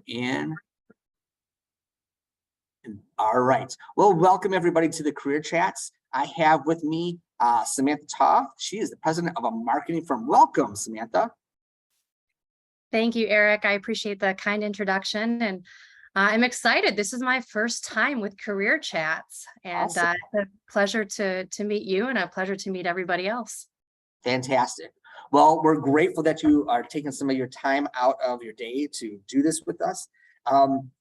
In. All right. Well, welcome everybody to the Career Chats. I have with me Samantha Toth. She is the president of a marketing firm. Welcome, Samantha. Thank you, Eric. I appreciate the kind introduction, and I'm excited. This is my first time with Career Chats, and Awesome. it's a pleasure to meet you and a pleasure to meet everybody else. Fantastic. Well, we're grateful that you are taking some of your time out of your day to do this with us.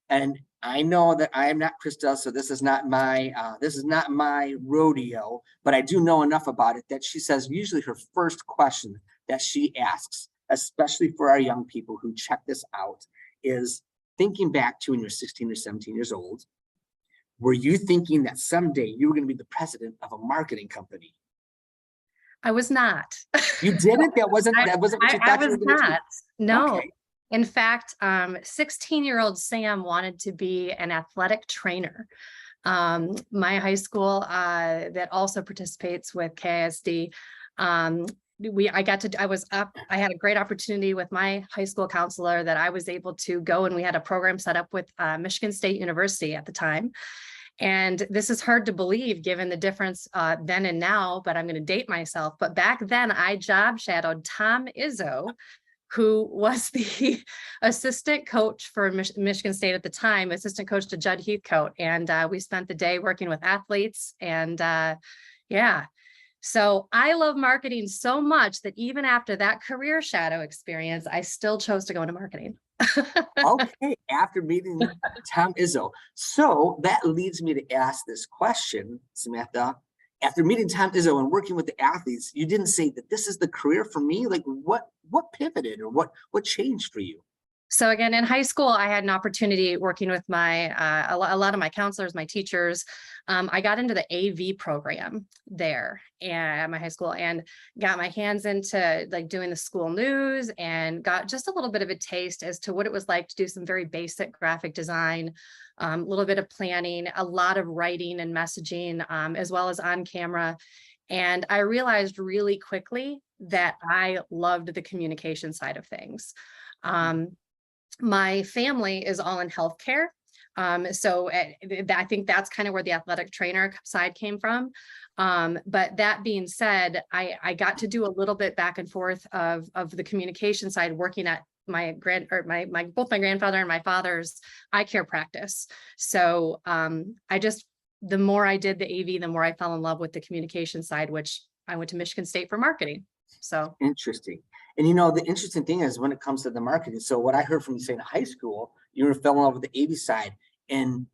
And I know that I am not Krista, so this is not my rodeo, but I do know enough about it that she says usually her first question that she asks, especially for our young people who check this out, is thinking back to when you're 16 or 17 years old. Were you thinking that someday you were going to be the president of a marketing company? I was not. You didn't? That wasn't what you thought you were going to do? No. Okay. In fact, 16-year-old Sam wanted to be an athletic trainer. My high school that also participates with KISD, I had a great opportunity with my high school counselor that I was able to go, and we had a program set up with Michigan State University at the time. And this is hard to believe given the difference then and now, but I'm going to date myself. But back then I job shadowed Tom Izzo, who was the assistant coach for Michigan State at the time, assistant coach to Judd Heathcote. And we spent the day working with athletes. And yeah, so I love marketing so much that even after that career shadow experience, I still chose to go into marketing. Okay, after meeting Tom Izzo. So that leads me to ask this question, Samantha. After meeting Tom Izzo and working with the athletes, you didn't say that this is the career for me. Like what pivoted or what changed for you? So again, in high school, I had an opportunity working with my a lot of my counselors, my teachers. I got into the AV program there at my high school and got my hands into like doing the school news and got just a little bit of a taste as to what it was like to do some very basic graphic design, a little bit of planning, a lot of writing and messaging, as well as on camera. And I realized really quickly that I loved the communication side of things. My family is all in healthcare. So I think that's kind of where the athletic trainer side came from. But that being said, I got to do a little bit back and forth of the communication side, working at both my grandfather and my father's eye care practice. So the more I did the AV, the more I fell in love with the communication side, which I went to Michigan State for marketing. So interesting. And the interesting thing is when it comes to the marketing, so what I heard from you saying in high school, you fell in love with the AV side, and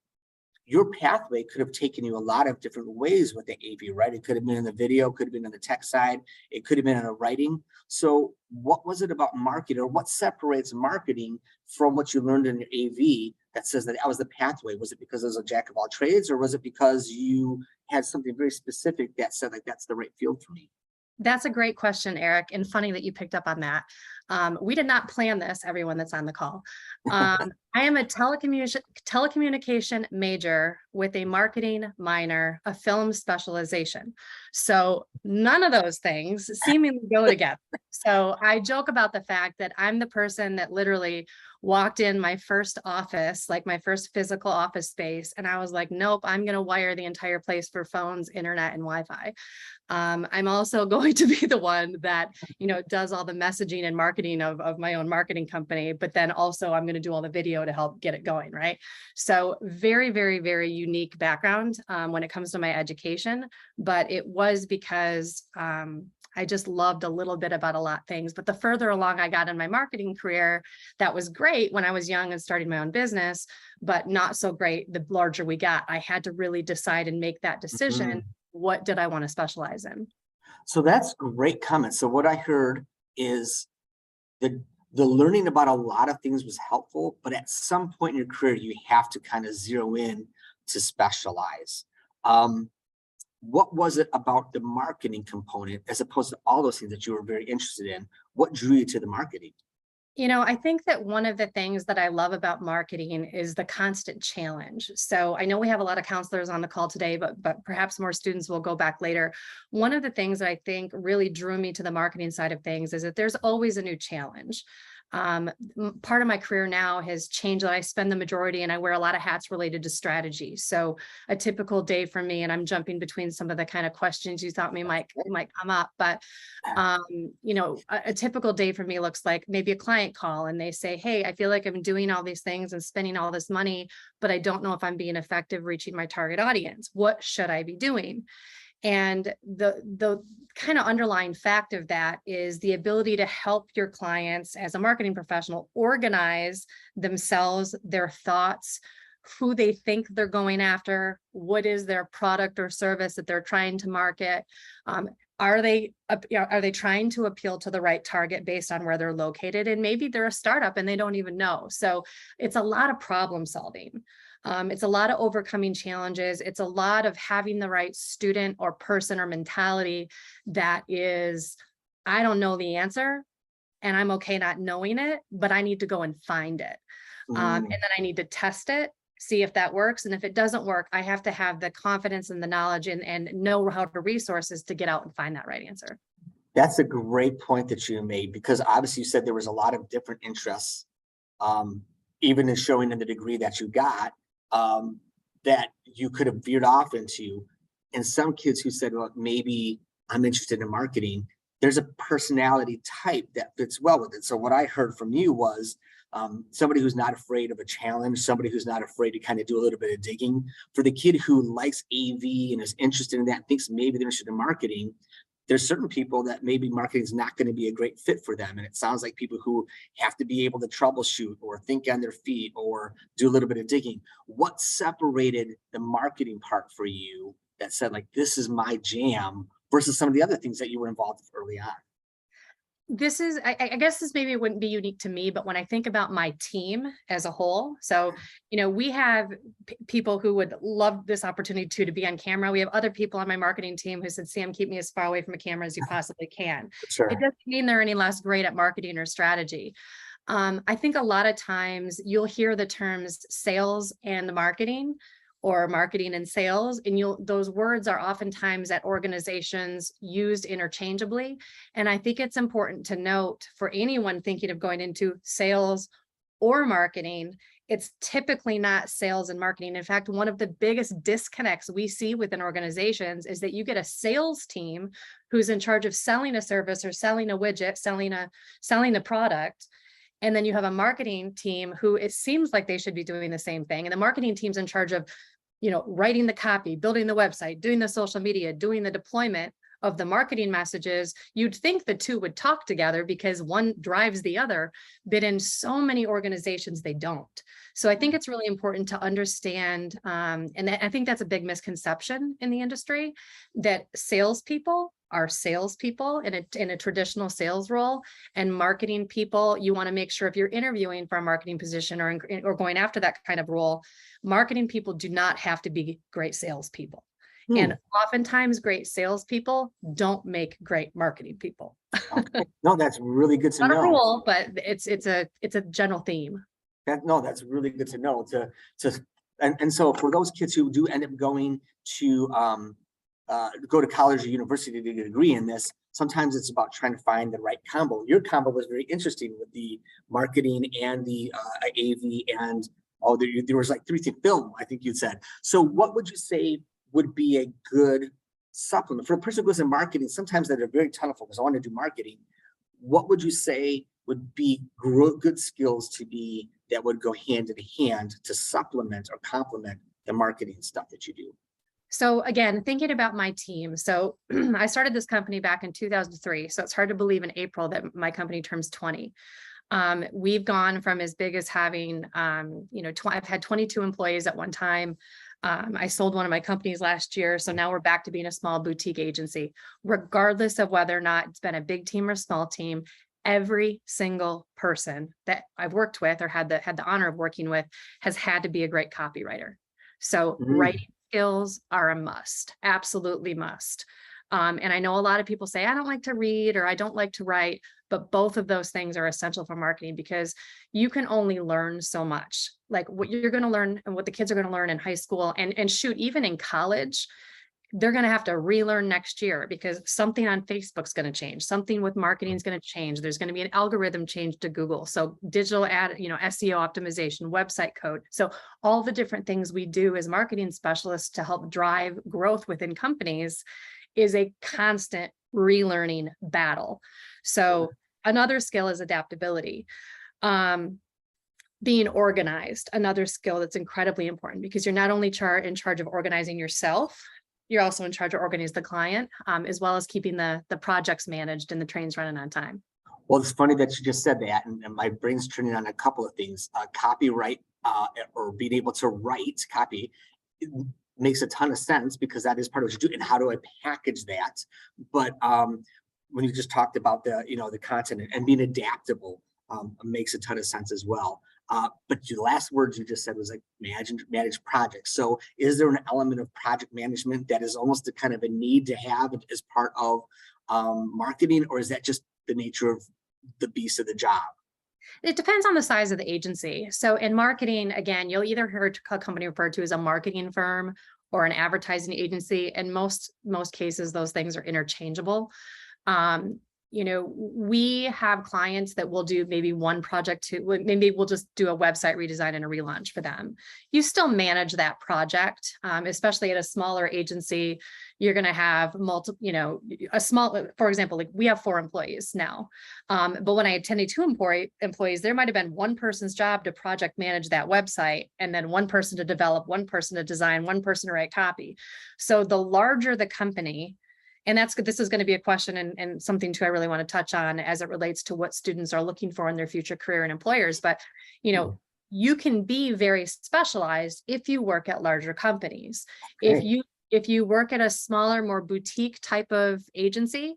your pathway could have taken you a lot of different ways with the AV, right? It could have been in the video, could have been on the tech side, it could have been in the writing. So what was it about marketing, or what separates marketing from what you learned in your AV that says that was the pathway? Was it because it was a jack of all trades, or was it because you had something very specific that said like that's the right field for me? that's a great question, Eric, and funny that you picked up on that. We did not plan this, everyone that's on the call. I am a telecommunication major with a marketing minor, a film specialization. So none of those things seemingly go together. So I joke about the fact that I'm the person that literally walked in my first office, like my first physical office space, and I was like, nope, I'm going to wire the entire place for phones, internet, and Wi-Fi. I'm also going to be the one that, does all the messaging and marketing of my own marketing company, but then also I'm going to do all the video to help get it going, right? So very, very, very unique background when it comes to my education, but it was because I just loved a little bit about a lot of things. But the further along I got in my marketing career, that was great when I was young and starting my own business, but not so great the larger we got. I had to really decide and make that decision. Mm-hmm. What did I want to specialize in? So that's great comment. So what I heard is the learning about a lot of things was helpful, but at some point in your career, you have to kind of zero in to specialize. What was it about the marketing component, as opposed to all those things that you were very interested in? What drew you to the marketing? I think that one of the things that I love about marketing is the constant challenge. So I know we have a lot of counselors on the call today, but perhaps more students will go back later. One of the things that I think really drew me to the marketing side of things is that there's always a new challenge. Part of my career now has changed that I spend the majority and I wear a lot of hats related to strategy. So a typical day for me, and I'm jumping between some of the kind of questions you thought might come up, but a typical day for me looks like maybe a client call and they say, hey, I feel like I'm doing all these things and spending all this money, but I don't know if I'm being effective reaching my target audience. What should I be doing? And the kind of underlying fact of that is the ability to help your clients as a marketing professional organize themselves, their thoughts, who they think they're going after, what is their product or service that they're trying to market. Are they trying to appeal to the right target based on where they're located? And maybe they're a startup and they don't even know. So it's a lot of problem solving. It's a lot of overcoming challenges. It's a lot of having the right student or person or mentality that is, I don't know the answer and I'm okay not knowing it, but I need to go and find it. And then I need to test it, see if that works. And if it doesn't work, I have to have the confidence and the knowledge and know how to resources to get out and find that right answer. That's a great point that you made, because obviously you said there was a lot of different interests, even in showing in the degree that you got, that you could have veered off into. And some kids who said, well, maybe I'm interested in marketing, there's a personality type that fits well with it. So what I heard from you was somebody who's not afraid of a challenge, somebody who's not afraid to kind of do a little bit of digging. For the kid who likes AV and is interested in that, thinks maybe they're interested in marketing, there's certain people that maybe marketing is not going to be a great fit for them. And it sounds like people who have to be able to troubleshoot or think on their feet or do a little bit of digging. What separated the marketing part for you that said, like, this is my jam versus some of the other things that you were involved with early on? This is, I guess this maybe wouldn't be unique to me, but when I think about my team as a whole, so, we have people who would love this opportunity to be on camera. We have other people on my marketing team who said, Sam, keep me as far away from a camera as you possibly can. Sure. It doesn't mean they're any less great at marketing or strategy. I think a lot of times you'll hear the terms sales and marketing, or marketing and sales, and those words are oftentimes at organizations used interchangeably. And I think it's important to note for anyone thinking of going into sales or marketing, it's typically not sales and marketing. In fact, one of the biggest disconnects we see within organizations is that you get a sales team who's in charge of selling a service or selling a widget, selling a product. And then you have a marketing team who it seems like they should be doing the same thing. And the marketing team's in charge of, writing the copy, building the website, doing the social media, doing the deployment of the marketing messages. You'd think the two would talk together because one drives the other, but in so many organizations, they don't. So I think it's really important to understand, and I think that's a big misconception in the industry, that salespeople are salespeople in a traditional sales role, and marketing people, you want to make sure if you're interviewing for a marketing position or going after that kind of role, marketing people do not have to be great salespeople. And oftentimes great salespeople don't make great marketing people. Okay. No, that's really good to Not know. a rule, but it's a general theme. That's really good to know. And so for those kids who do end up going to go to college or university to get a degree in this, sometimes it's about trying to find the right combo. Your combo was very interesting with the marketing and the AV, and there was like 3 things, film, I think you said. So what would you say would be a good supplement for a person who goes in marketing? Sometimes that are very tunnel focused. I want to do marketing. What would you say would be good skills to be that would go hand in hand to supplement or complement the marketing stuff that you do? So again, thinking about my team. So I started this company back in 2003. So it's hard to believe in April that my company turns 20. We've gone from as big as having, I've had 22 employees at one time. I sold one of my companies last year. So now we're back to being a small boutique agency. Regardless of whether or not it's been a big team or small team, every single person that I've worked with or had the honor of working with has had to be a great copywriter. So writing skills are a must, absolutely must. And I know a lot of people say, I don't like to read or I don't like to write, but both of those things are essential for marketing because you can only learn so much. Like what you're going to learn and what the kids are going to learn in high school and shoot, even in college, they're going to have to relearn next year because something on Facebook's going to change. Something with marketing is going to change. There's going to be an algorithm change to Google. So digital ad, SEO optimization, website code. So all the different things we do as marketing specialists to help drive growth within companies is a constant relearning battle. So another skill is adaptability. Being organized, another skill that's incredibly important because you're not only in charge of organizing yourself, you're also in charge of organizing the client, as well as keeping the projects managed and the trains running on time. Well, it's funny that you just said that, and my brain's turning on a couple of things. Copyright or being able to write copy makes a ton of sense because that is part of what you do. And how do I package that? But when you just talked about the content and being adaptable, makes a ton of sense as well. But the last words you just said was like manage projects. So is there an element of project management that is almost a kind of a need to have as part of marketing, or is that just the nature of the beast of the job? It depends on the size of the agency. So in marketing, again, you'll either hear a company referred to as a marketing firm or an advertising agency. In most cases, those things are interchangeable. We have clients that will do maybe one project maybe we'll just do a website redesign and a relaunch for them. You still manage that project, especially at a smaller agency. You're going to have for example, like we have 4 employees now. But when I had 22 employees, there might've been one person's job to project manage that website, and then one person to develop, one person to design, one person to write copy. So the larger the company, and this is going to be a question and something too I really want to touch on as it relates to what students are looking for in their future career and employers. But, you can be very specialized if you work at larger companies. Okay. If you work at a smaller, more boutique type of agency,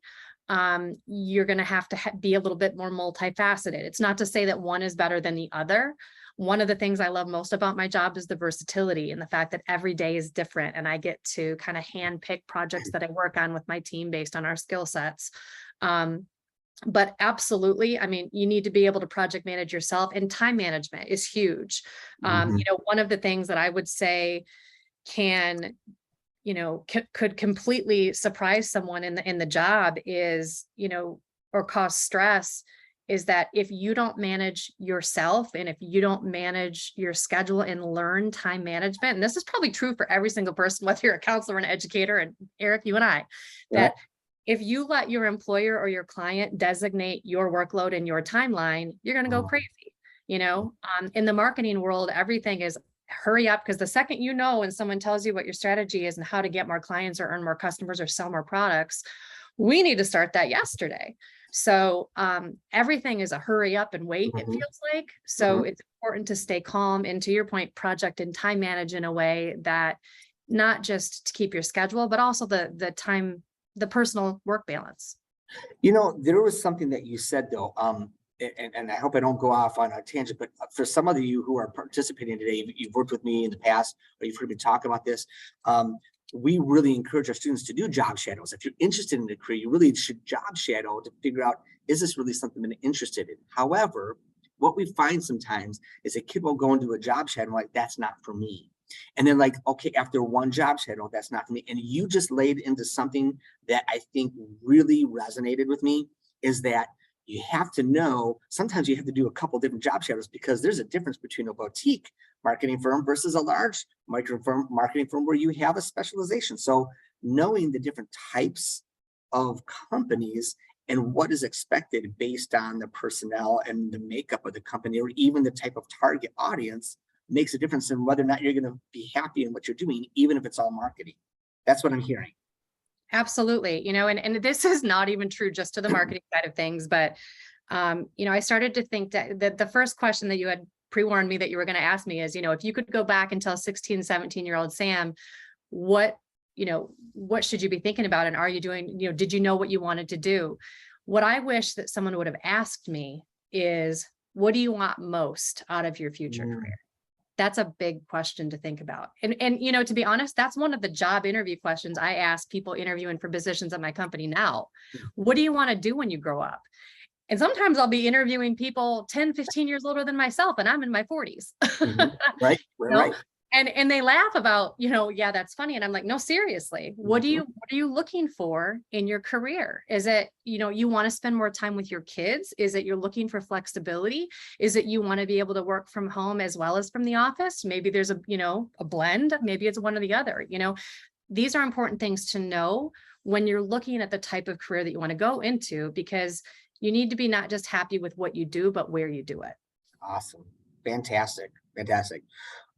you're going to have to be a little bit more multifaceted. It's not to say that one is better than the other. One of the things I love most about my job is the versatility and the fact that every day is different, and I get to kind of hand pick projects that I work on with my team based on our skill sets. But absolutely, I mean, you need to be able to project manage yourself, and time management is huge. One of the things that I would say could completely surprise someone in the job is, or cause stress, is that if you don't manage yourself and if you don't manage your schedule and learn time management, and this is probably true for every single person, whether you're a counselor, an educator, and Eric, you and I, that if you let your employer or your client designate your workload and your timeline, you're going to go crazy. In the marketing world, everything is hurry up, because the second when someone tells you what your strategy is and how to get more clients or earn more customers or sell more products, we need to start that yesterday. So everything is a hurry up and wait, it feels like. So it's important to stay calm and, to your point, project and time manage in a way that not just to keep your schedule, but also the time, the personal work balance. There was something that you said though, and I hope I don't go off on a tangent, but for some of you who are participating today, you've worked with me in the past, or you've heard me talk about this. We really encourage our students to do job shadows. If you're interested in a career, you really should job shadow to figure out, is this really something I'm interested in? However, what we find sometimes is a kid will go into a job shadow like, that's not for me. And then like, okay, after one job shadow, that's not for me. And you just laid into something that I think really resonated with me, is that you have to know, sometimes you have to do a couple different job shadows, because there's a difference between a boutique marketing firm versus a large marketing firm where you have a specialization. So knowing the different types of companies and what is expected based on the personnel and the makeup of the company, or even the type of target audience, makes a difference in whether or not you're going to be happy in what you're doing, even if it's all marketing. That's what I'm hearing. Absolutely. And this is not even true just to the marketing side of things, but, I started to think that the first question that you had pre-warned me that you were going to ask me is, if you could go back and tell 16, 17-year-old Sam, what should you be thinking about? And are you doing, did you know what you wanted to do? What I wish that someone would have asked me is, what do you want most out of your future career? That's a big question to think about. And to be honest, that's one of the job interview questions I ask people interviewing for positions at my company now. What do you want to do when you grow up? And sometimes I'll be interviewing people 10, 15 years older than myself, and I'm in my 40s. Right. And they laugh about, yeah, that's funny. And I'm like, no, seriously, what Mhm. are you looking for in your career? Is it, you want to spend more time with your kids? Is it you're looking for flexibility? Is it you want to be able to work from home as well as from the office? Maybe there's a blend. Maybe it's one or the other. These are important things to know when you're looking at the type of career that you want to go into, because you need to be not just happy with what you do, but where you do it. Awesome. Fantastic. Fantastic.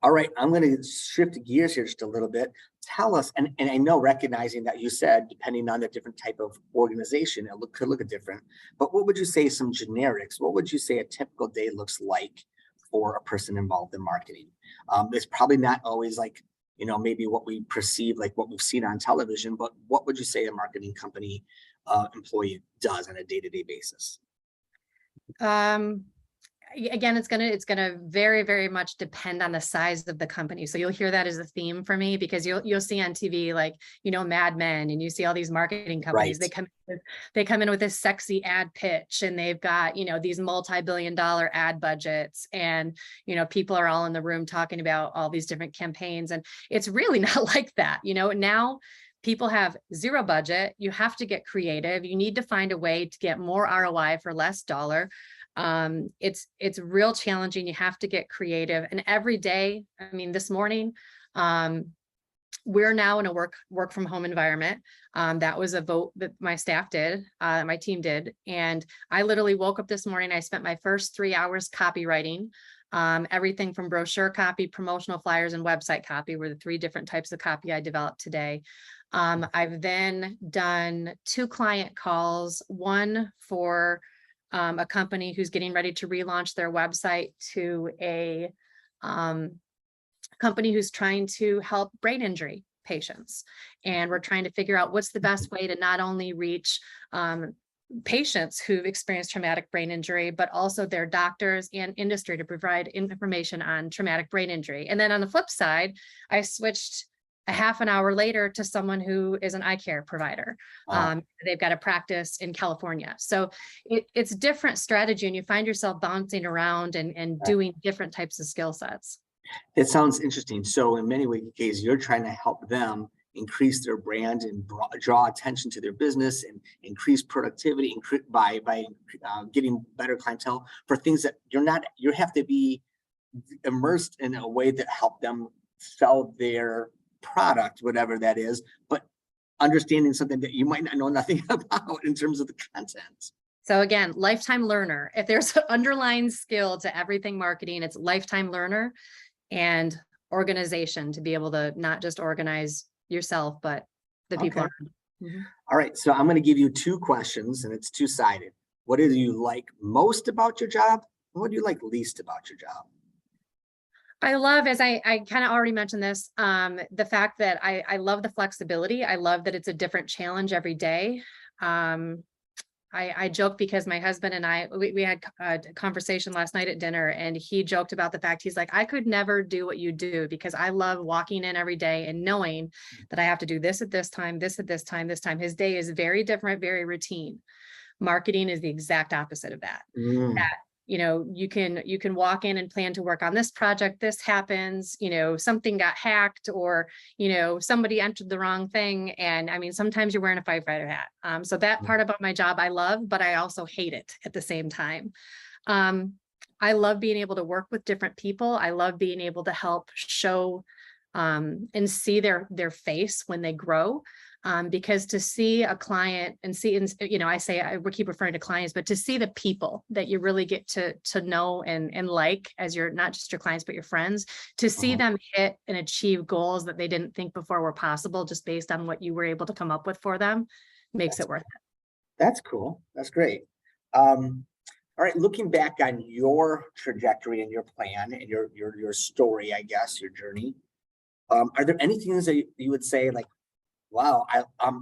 All right, I'm going to shift gears here just a little bit. Tell us, and I know recognizing that you said, depending on the different type of organization, could look different, but what would you say some generics? What would you say a typical day looks like for a person involved in marketing? It's probably not always like, maybe what we perceive, like what we've seen on television, but what would you say a marketing company employee does on a day-to-day basis? Um, Again, it's gonna very, very much depend on the size of the company. So you'll hear that as a theme for me, because you'll see on TV, like, Mad Men, and you see all these marketing companies. Right. They come in with this sexy ad pitch, and they've got, these multi-billion-dollar ad budgets, and people are all in the room talking about all these different campaigns. And it's really not like that. Now people have zero budget. You have to get creative. You need to find a way to get more ROI for less dollar. It's real challenging. You have to get creative, and every day, I mean, this morning, we're now in a work from home environment. That was a vote that my staff did, my team did. And I literally woke up this morning. I spent my first 3 hours copywriting. Everything from brochure copy, promotional flyers, and website copy were the 3 different types of copy I developed today. I've then done 2 client calls, one for a company who's getting ready to relaunch their website, to a company who's trying to help brain injury patients. And we're trying to figure out what's the best way to not only reach patients who've experienced traumatic brain injury, but also their doctors and industry, to provide information on traumatic brain injury. And then on the flip side, I switched a half an hour later to someone who is an eye care provider. They've got a practice in California. So it's different strategy, and you find yourself bouncing around and doing different types of skill sets. It sounds interesting. So in many ways, you're trying to help them increase their brand and draw attention to their business and increase productivity by getting better clientele for things that you have to be immersed in a way that help them sell their product, whatever that is, but understanding something that you might not know nothing about in terms of the content. So again, lifetime learner. If there's an underlying skill to everything marketing, it's lifetime learner and organization, to be able to not just organize yourself, but the people Okay. around you. Mhm. All right. So I'm going to give you 2 questions, and it's two-sided. What do you like most about your job? And what do you like least about your job? I love, as I kind of already mentioned this, the fact that I love the flexibility. I love that it's a different challenge every day. I joke because my husband and we had a conversation last night at dinner, and he joked about the fact, he's like, I could never do what you do, because I love walking in every day and knowing that I have to do this at this time, this at this time, this time. His day is very different, very routine. Marketing is the exact opposite of that. Mm, You can walk in and plan to work on this project. This happens, something got hacked, or, somebody entered the wrong thing. And I mean, sometimes you're wearing a firefighter hat. So that part about my job I love, but I also hate it at the same time. I love being able to work with different people. I love being able to help show and see their face when they grow. Because to see a client and see, we keep referring to clients, but to see the people that you really get to know and like, as your, not just your clients, but your friends, to see them hit and achieve goals that they didn't think before were possible, just based on what you were able to come up with for them, makes it worth it. that's cool. That's great. All right. Looking back on your trajectory and your plan and your story, I guess, your journey, are there any things that you would say, like, wow,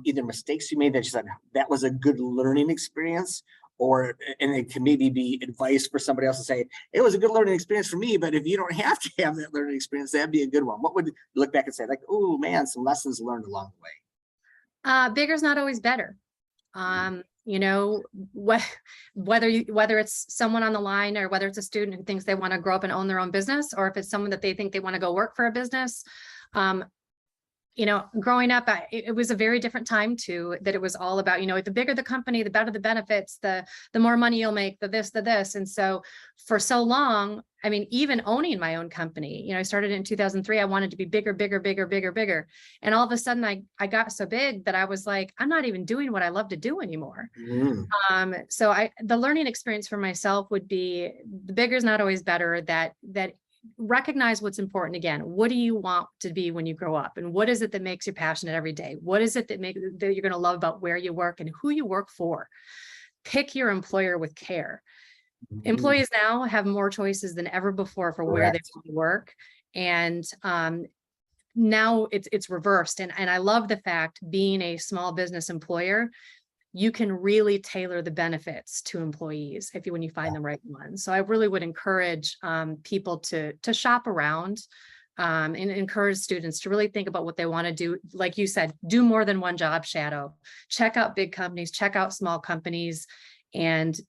either mistakes you made that you said that was a good learning experience, and it can maybe be advice for somebody else to say it was a good learning experience for me, but if you don't have to have that learning experience, that'd be a good one. What would you look back and say, like, oh man, some lessons learned along the way? Bigger's not always better. whether it's someone on the line or whether it's a student who thinks they want to grow up and own their own business, or if it's someone that they think they want to go work for a business. Growing up, it was a very different time too, that it was all about, the bigger the company, the better the benefits, the more money you'll make, the this. And so for so long, even owning my own company, I started in 2003, I wanted to be bigger, bigger, bigger, bigger, bigger. And all of a sudden I got so big that I was like, I'm not even doing what I love to do anymore. So the learning experience for myself would be, the bigger is not always better, that recognize what's important. Again, what do you want to be when you grow up, and what is it that makes you passionate every day? What is it that you're going to love about where you work and who you work for? Pick your employer with care. Employees now have more choices than ever before for where they want to work, and now it's reversed. And I love the fact, being a small business employer, you can really tailor the benefits to employees when you find the right ones. So I really would encourage people to shop around, and encourage students to really think about what they want to do. Like you said, do more than one job shadow, check out big companies, check out small companies, and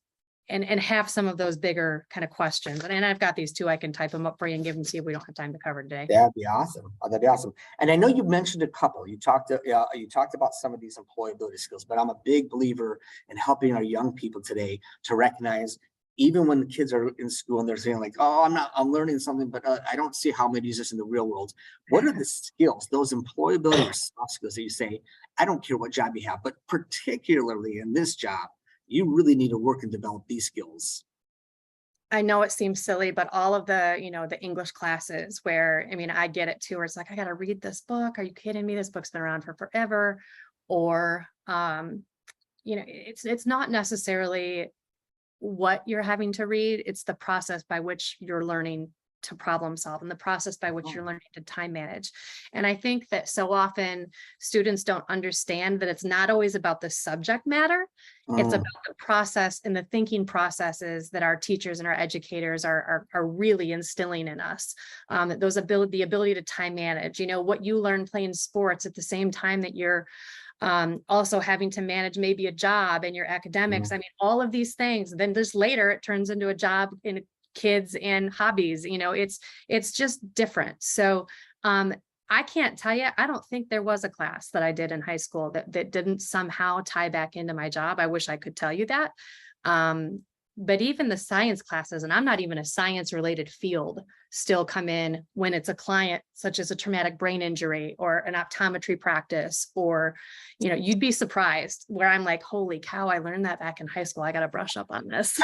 have some of those bigger kind of questions. And I've got these too. I can type them up for you and give them to you if we don't have time to cover today. That'd be awesome. That'd be awesome. And I know you mentioned a couple. You talked about some of these employability skills, but I'm a big believer in helping our young people today to recognize, even when the kids are in school and they're saying like, oh, I'm learning something, but I don't see how I'm going to use this in the real world. What are the skills, those employability or soft skills that you say, I don't care what job you have, but particularly in this job, you really need to work and develop these skills? I know it seems silly, but all of the, the English classes where, I get it too, where it's like, I got to read this book. Are you kidding me? This book's been around for forever. Or, it's not necessarily what you're having to read. It's the process by which you're learning to problem solve, and the process by which you're learning to time manage. And I think that so often students don't understand that it's not always about the subject matter. It's about the process and the thinking processes that our teachers and our educators are really instilling in us. The ability to time manage, what you learn playing sports at the same time that you're also having to manage maybe a job and your academics. All of these things, then just later it turns into a job in kids and hobbies. It's just different. So I can't tell you, I don't think there was a class that I did in high school that didn't somehow tie back into my job. I wish I could tell you that. But even the science classes, and I'm not even a science related field, still come in when it's a client such as a traumatic brain injury or an optometry practice, or, you'd be surprised where I'm like, holy cow, I learned that back in high school. I got to brush up on this.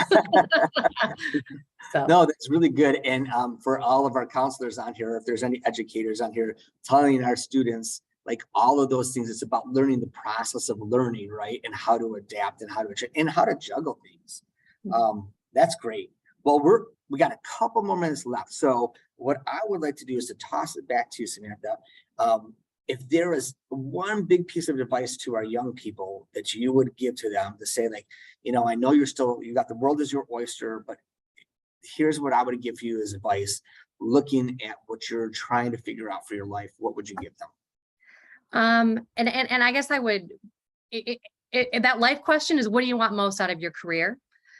So. No, that's really good. And for all of our counselors on here, if there's any educators on here telling our students, like all of those things, it's about learning the process of learning, right? And how to adapt and how to juggle things. That's great. Well, we got a couple more minutes left. So what I would like to do is to toss it back to you, Samantha. If there is one big piece of advice to our young people that you would give to them to say, like, I know you got the world as your oyster, but here's what I would give you as advice, looking at what you're trying to figure out for your life, what would you give them? And I guess I would, that life question is, what do you want most out of your career?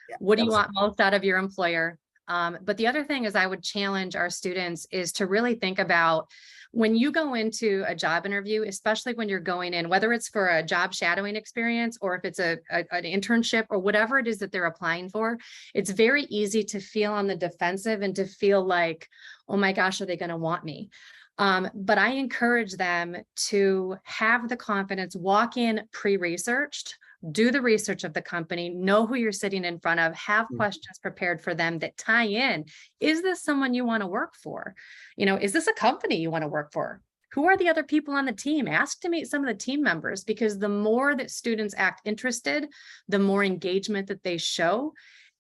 Yeah, what do you want most out of your employer? But the other thing is, I would challenge our students is to really think about, when you go into a job interview, especially when you're going in, whether it's for a job shadowing experience or if it's an internship or whatever it is that they're applying for, it's very easy to feel on the defensive and to feel like, oh my gosh, are they going to want me? But I encourage them to have the confidence, walk in pre-researched, do the research of the company, know who you're sitting in front of, have questions prepared for them that tie in. Is this someone you want to work for? Is this a company you want to work for? Who are the other people on the team? Ask to meet some of the team members, because the more that students act interested, the more engagement that they show.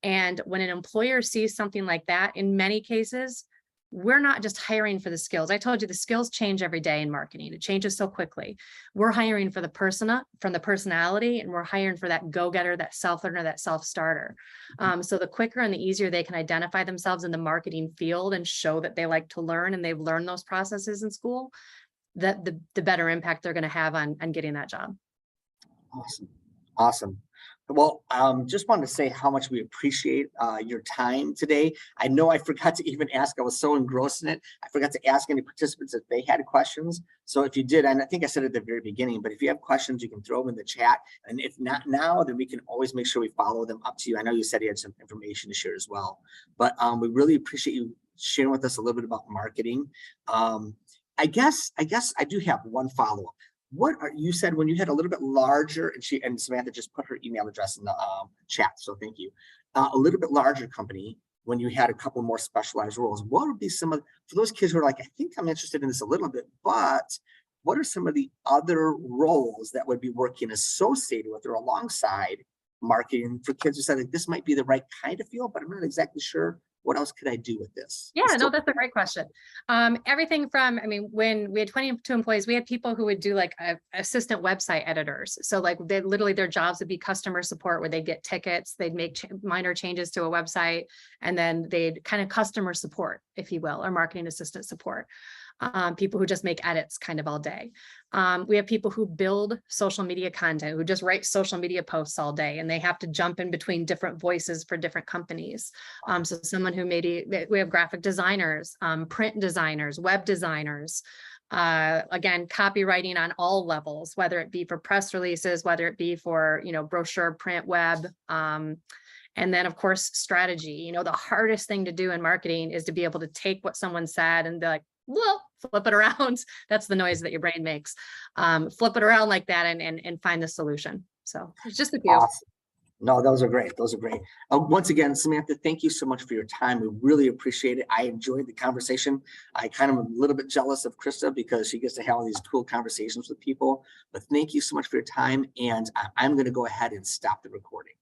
And when an employer sees something like that, in many cases, we're not just hiring for the skills. I told you the skills change every day in marketing. It changes so quickly. We're hiring for the personality, and we're hiring for that go-getter, that self-learner, that self-starter. So the quicker and the easier they can identify themselves in the marketing field and show that they like to learn and they've learned those processes in school, the better impact they're going to have on getting that job. Awesome. Well, just wanted to say how much we appreciate your time today. I know I forgot to even ask, I was so engrossed in it. I forgot to ask any participants if they had questions. So if you did, and I think I said it at the very beginning, but if you have questions, you can throw them in the chat. And if not now, then we can always make sure we follow them up to you. I know you said you had some information to share as well, but we really appreciate you sharing with us a little bit about marketing. I guess I do have one follow-up. What are you said when you had a little bit larger, and Samantha just put her email address in the chat, so thank you. A little bit larger company, when you had a couple more specialized roles, what would be some of, for those kids who are like, I think I'm interested in this a little bit, but what are some of the other roles that would be working associated with or alongside marketing for kids who said like, this might be the right kind of field, but I'm not exactly sure what else could I do with this? Yeah, no, that's a great question. Everything from, I mean, when we had 22 employees, we had people who would do like assistant website editors. So like they literally, their jobs would be customer support where they'd get tickets, they'd make minor changes to a website, and then they'd kind of customer support, if you will, or marketing assistant support. People who just make edits kind of all day. We have people who build social media content, who just write social media posts all day, and they have to jump in between different voices for different companies. So someone who maybe, we have graphic designers, print designers, web designers, again, copywriting on all levels, whether it be for press releases, whether it be for, brochure, print, web, and then of course, strategy. The hardest thing to do in marketing is to be able to take what someone said and be like, well, flip it around. That's the noise that your brain makes. Flip it around like that and find the solution. So it's just a few. Awesome. No, those are great. Those are great. Once again, Samantha, thank you so much for your time. We really appreciate it. I enjoyed the conversation. I kind of am a little bit jealous of Krista because she gets to have all these cool conversations with people. But thank you so much for your time. And I'm going to go ahead and stop the recording.